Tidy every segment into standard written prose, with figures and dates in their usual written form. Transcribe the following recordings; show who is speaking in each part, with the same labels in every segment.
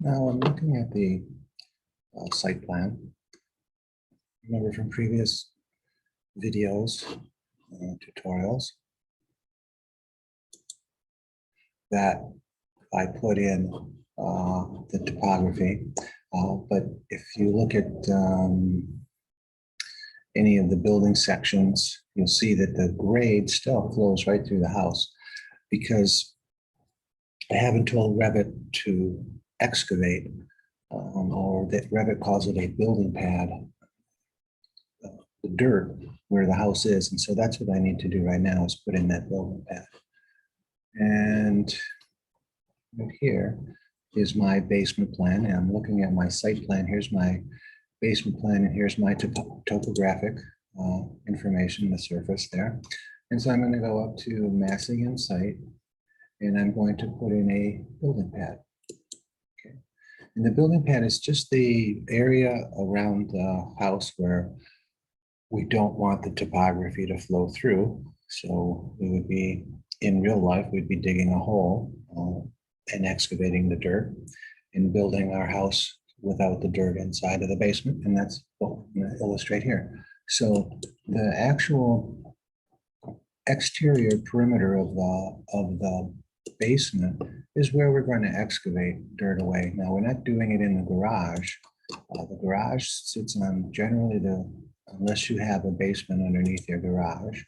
Speaker 1: Now I'm looking at the site plan. Remember from previous videos, tutorials, that I put in the topography. But if you look at any of the building sections, you'll see that the grade still flows right through the house because I haven't told Revit to excavate, or that Revit calls it a building pad, the dirt where the house is. And so that's what I need to do right now, is put in that building pad. And right here is my basement plan. And I'm looking at my site plan. Here's my basement plan, and here's my topographic information, the surface there. And so I'm going to go up to massing in site, and I'm going to put in a building pad. Okay. And the building pad is just the area around the house where we don't want the topography to flow through. So we would be, in real life, we'd be digging a hole and excavating the dirt and building our house without the dirt inside of the basement. And that's what I'm going to illustrate here. So the actual exterior perimeter of the basement is where we're going to excavate dirt away. Now, we're not doing it in the garage. The garage sits on generally unless you have a basement underneath your garage,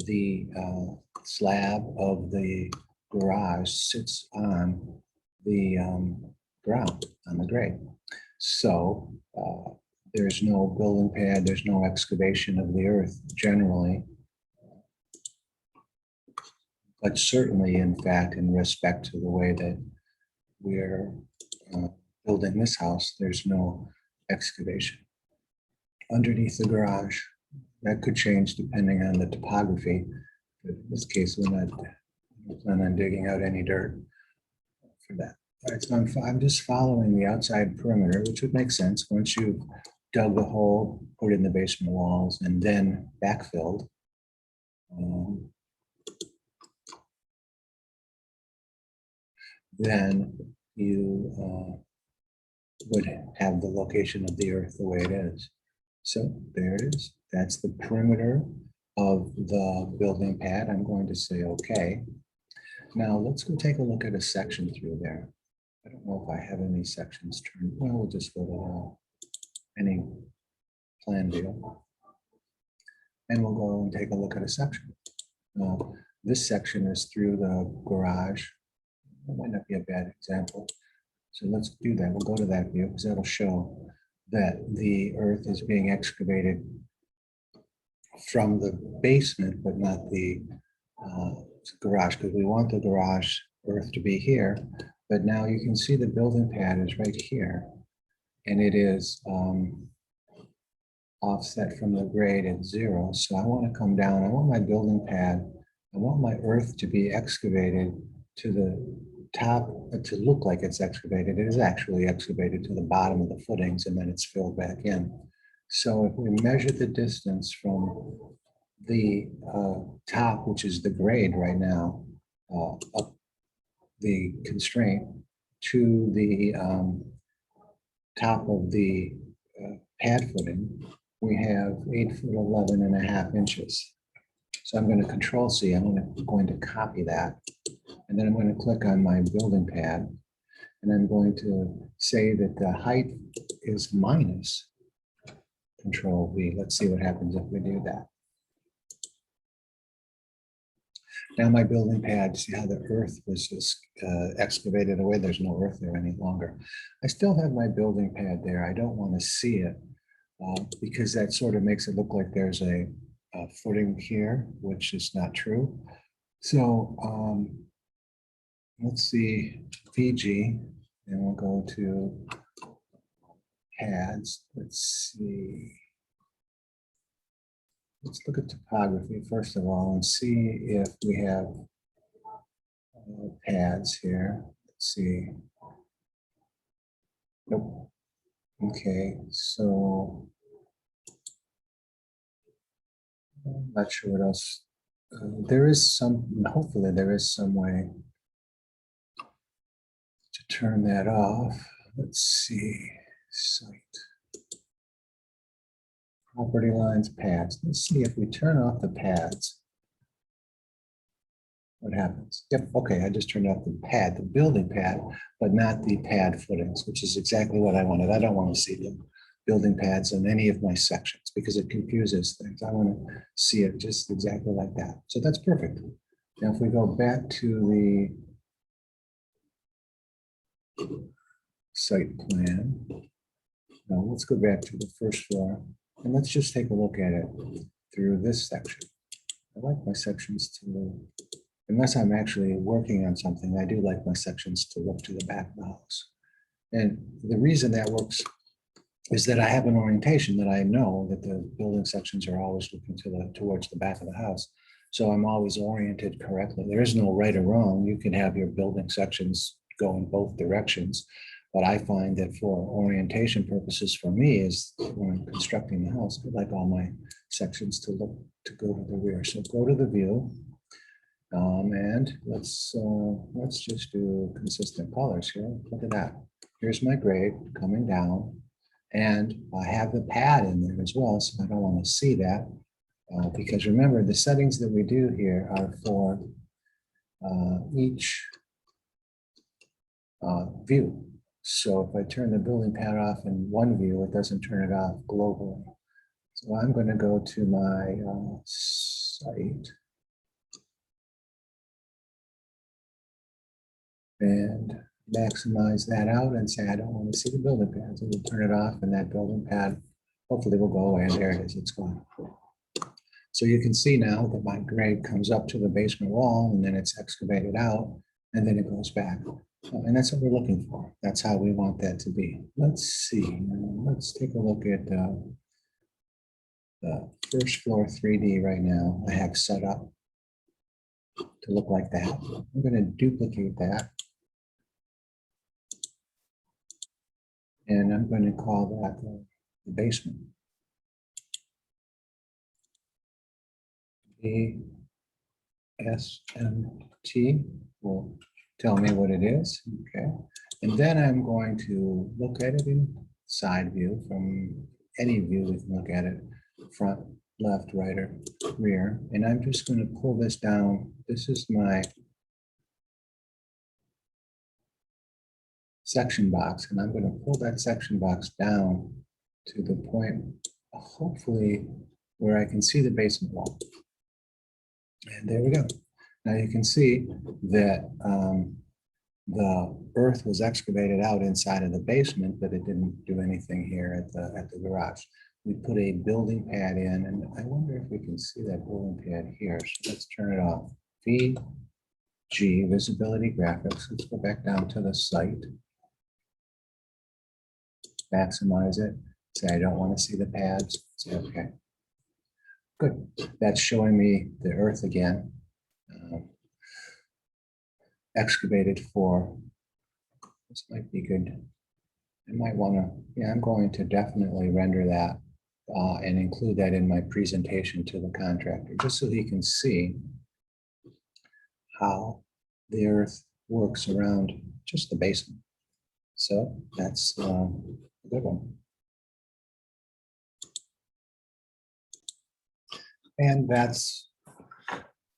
Speaker 1: the slab of the garage sits on the ground, on the grade. So there's no building pad, there's no excavation of the earth generally, but certainly, in fact, in respect to the way that we're building this house, there's no excavation underneath the garage. That could change depending on the topography. But in this case, we're not planning on digging out any dirt for that. All right, so I'm just following the outside perimeter, which would make sense once you've dug the hole, put in the basement walls, and then backfilled. Then you would have the location of the earth the way it is. So there it is. That's the perimeter of the building pad. I'm going to say okay. Now let's go take a look at a section through there. I don't know if I have any sections turned. Well, we'll just go to any plan view. And we'll go and take a look at a section. Now, this section is through the garage. That might not be a bad example. So let's do that. We'll go to that view because that'll show that the earth is being excavated from the basement, but not the garage, because we want the garage earth to be here. But now you can see the building pad is right here, and it is offset from the grade at 0. So I want to come down. I want my building pad, I want my earth to be excavated to the top, to look like it's excavated. It is actually excavated to the bottom of the footings, and then it's filled back in. So if we measure the distance from the top, which is the grade right now, up the constraint, to the top of the pad footing, we have 8 foot 11.5 inches. So I'm going to Control C. I'm going to copy that. And then I'm going to click on my building pad. And I'm going to say that the height is minus Control V. Let's see what happens if we do that. Now my building pad, see how the earth was just excavated away? There's no earth there any longer. I still have my building pad there. I don't want to see it because that sort of makes it look like there's a footing here, which is not true. So let's see VG, and we'll go to pads. Let's see. Let's look at topography first of all and see if we have pads here. Let's see. Nope. Okay, so I'm not sure what else. There is some, hopefully there is some way to turn that off. Let's see, site. Property lines, pads. Let's see if we turn off the pads. What happens? Yep, okay, I just turned off the pad, the building pad, but not the pad footings, which is exactly what I wanted. I don't want to see the building pads in any of my sections because it confuses things. I want to see it just exactly like that. So that's perfect. Now, if we go back to the site plan, now let's go back to the first floor and let's just take a look at it through this section. I like my sections to, unless I'm actually working on something, I do like my sections to look to the back of the house. And the reason that works is that I have an orientation that I know that the building sections are always looking towards the back of the house. So I'm always oriented correctly. There is no right or wrong. You can have your building sections go in both directions. But I find that for orientation purposes for me is when I'm constructing the house, I like all my sections to look to go to the rear. So go to the view. And let's just do consistent colors here. Look at that. Here's my grade coming down. And I have the pad in there as well, so I don't want to see that. Because remember, the settings that we do here are for each view. So if I turn the building pad off in one view, it doesn't turn it off globally. So I'm going to go to my site. And maximize that out and say, I don't want to see the building pad. So we'll turn it off and that building pad hopefully will go away. And there it is, it's gone. So you can see now that my grade comes up to the basement wall and then it's excavated out and then it goes back. And that's what we're looking for. That's how we want that to be. Let's see. Let's take a look at the first floor 3D right now. I have set up to look like that. I'm going to duplicate that. And I'm going to call that the basement. BSMT will tell me what it is. Okay. And then I'm going to look at it in side view from any view we can look at it, front, left, right, or rear. And I'm just going to pull this down. This is my section box, and I'm going to pull that section box down to the point, hopefully, where I can see the basement wall. And there we go. Now you can see that the earth was excavated out inside of the basement, but it didn't do anything here at the garage. We put a building pad in, and I wonder if we can see that building pad here. So let's turn it off. VG, visibility graphics. Let's go back down to the site. Maximize it. Say I don't want to see the pads. Say okay. Good. That's showing me the earth again. Excavated for. This might be good. I might want to. Yeah, I'm going to definitely render that and include that in my presentation to the contractor, just so he can see how the earth works around just the basement. So that's a good one. And that's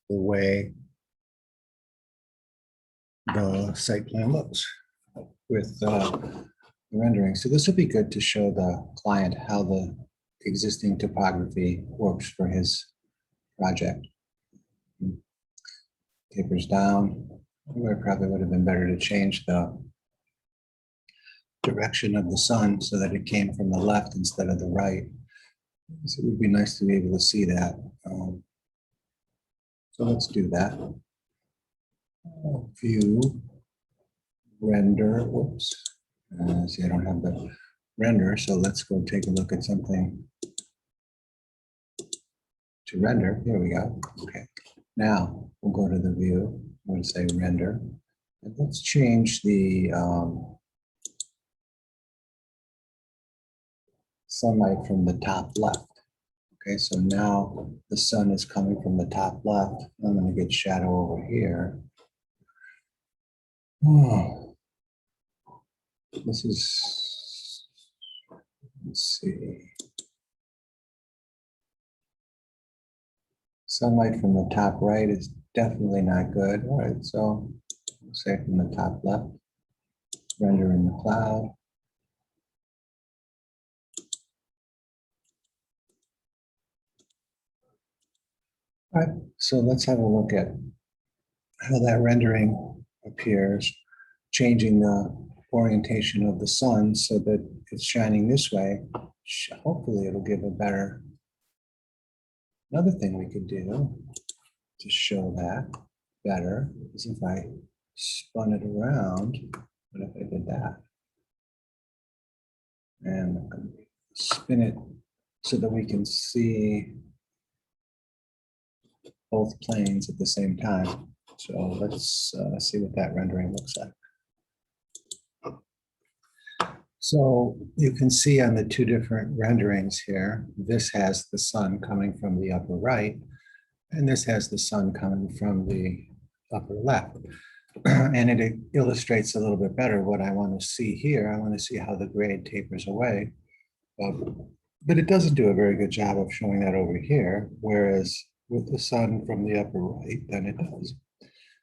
Speaker 1: the way the site plan looks with the rendering. So this will be good to show the client how the existing topography works for his project. Tapers down. It probably would have been better to change the direction of the sun so that it came from the left instead of the right. So it would be nice to be able to see that. So let's do that. View, render, whoops. See, I don't have the render, so let's go take a look at something to render. Here we go. Okay. Now we'll go to the view. I'm going to say render. And let's change the sunlight from the top left. Okay, so now the sun is coming from the top left. I'm going to get shadow over here. Oh. This is, let's see. Sunlight from the top right is definitely not good. All right, so say from the top left, render in the cloud. All right, so let's have a look at how that rendering appears, changing the orientation of the sun so that it's shining this way. Hopefully it'll give a better. Another thing we could do to show that better is if I spun it around. What if I did that? And spin it so that we can see both planes at the same time. So let's see what that rendering looks like. So you can see on the two different renderings here, this has the sun coming from the upper right, and this has the sun coming from the upper left. And it illustrates a little bit better what I want to see here. I want to see how the grade tapers away. But it doesn't do a very good job of showing that over here, whereas with the sun from the upper right, then it does.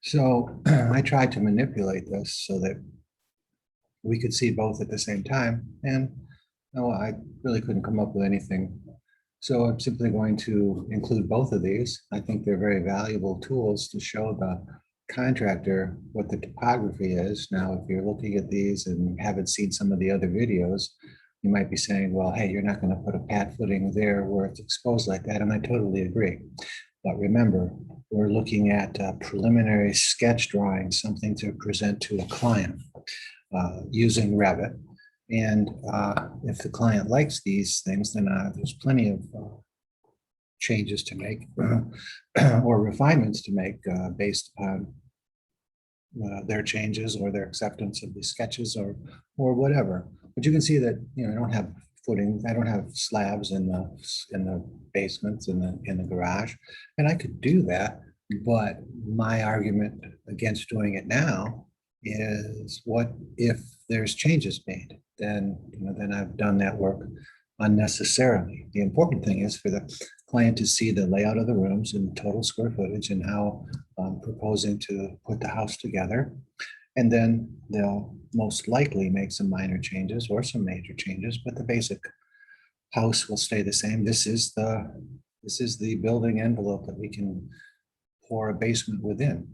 Speaker 1: So I tried to manipulate this so that we could see both at the same time, and no, I really couldn't come up with anything. So I'm simply going to include both of these. I think they're very valuable tools to show the contractor what the topography is. Now, if you're looking at these and haven't seen some of the other videos, you might be saying, well, hey, you're not going to put a pad footing there where it's exposed like that. And I totally agree. But remember, we're looking at preliminary sketch drawing, something to present to a client using Revit. And if the client likes these things, then there's plenty of changes to make or refinements to make based upon their changes or their acceptance of the sketches or whatever. But you can see that, you know, I don't have footings, I don't have slabs in the basements in the garage, and I could do that. But my argument against doing it now is, what if there's changes made? Then, you know, then I've done that work unnecessarily. The important thing is for the client to see the layout of the rooms and the total square footage and how I'm proposing to put the house together. And then they'll most likely make some minor changes or some major changes, but the basic house will stay the same. This is the building envelope that we can pour a basement within.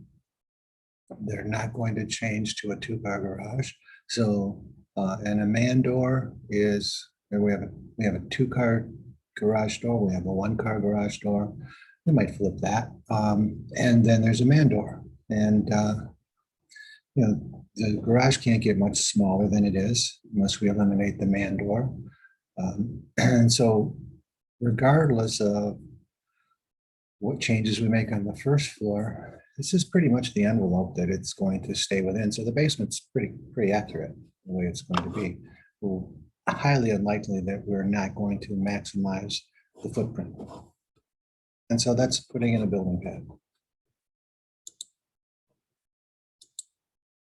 Speaker 1: They're not going to change to a two-car garage. So, and a man door is, we have a two-car garage door. We have a one-car garage door. We might flip that. And then there's a man door. And, you know, the garage can't get much smaller than it is unless we eliminate the man door. And so regardless of what changes we make on the first floor, this is pretty much the envelope that it's going to stay within. So the basement's pretty accurate the way it's going to be. Well, highly unlikely that we're not going to maximize the footprint. And so that's putting in a building pad.